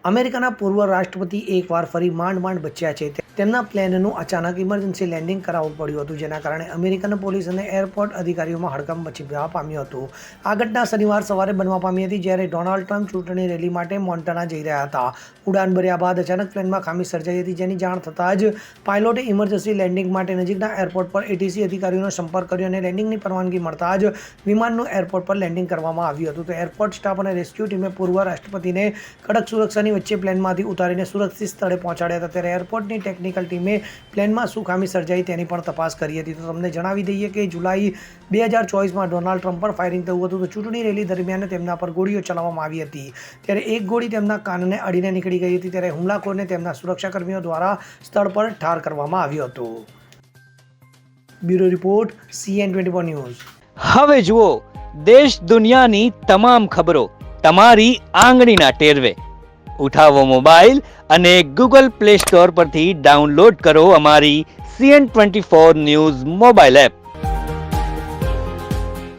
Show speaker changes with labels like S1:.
S1: અમેરિકાના પૂર્વ રાષ્ટ્રપતિ એકવાર ફરી માંડ બચ્યા છે. તેમના પ્લેનનું અચાનક ઇમરજન્સી લેન્ડિંગ કરાવવું પડ્યું હતું, જેના કારણે અમેરિકન પોલીસ અને એરપોર્ટ અધિકારીઓમાં હડકંપ મચી જવા પામ્યો હતો. આ ઘટના શનિવાર સવારે બનવા પામી હતી, જ્યારે ડોનાલ્ડ ટ્રમ્પ ચૂંટણી રેલી માટે મોન્ટાના જઈ રહ્યા હતા. ઉડાન ભર્યા બાદ અચાનક પ્લેનમાં ખામી સર્જાઈ હતી, જેની જાણ થતાં જ પાયલોટે ઇમરજન્સી લેન્ડિંગ માટે નજીકના એરપોર્ટ પર એટીસી અધિકારીઓનો સંપર્ક કર્યો અને લેન્ડિંગની પરવાનગી મળતા જ વિમાનનું એરપોર્ટ પર લેન્ડિંગ કરવામાં આવ્યું હતું. તો એરપોર્ટ સ્ટાફ અને રેસ્ક્યુ ટીમે પૂર્વ રાષ્ટ્રપતિને કડક સુરક્ષાની વચ્ચે પ્લેનમાંથી ઉતારીને સુરક્ષિત સ્થળે પહોંચાડ્યા હતા. ત્યારે એરપોર્ટની ટેકનિકલ ટીમે પ્લેનમાં શું ખામી સર્જાઈ તેની પણ તપાસ કરી હતી. તો તમને જણાવી દઈએ કે જુલાઈ 2024માં ડોનાલ્ડ ટ્રમ્પ પર ફાયરિંગ થયું હતું. તો ચૂંટણી રેલી દરમિયાન તેમના પર ગોળીઓ ચલાવવામાં આવી હતી, ત્યારે એક ગોળી તેમના કાનને અડીને નીકળી ગઈ હતી. ત્યારે હુમલાખોરને તેમના સુરક્ષાકર્મીઓ દ્વારા સ્થળ પર ઠાર કરવામાં આવ્યો હતો. Bureau report CN24 news.
S2: હવે જુઓ દેશ દુનિયાની તમામ ખબરો તમારી આંગળીના ટેરવે. ઉઠાવો મોબાઈલ અને Google Play Store પરથી ડાઉનલોડ કરો અમારી CN24 ન્યૂઝ મોબાઈલ એપ.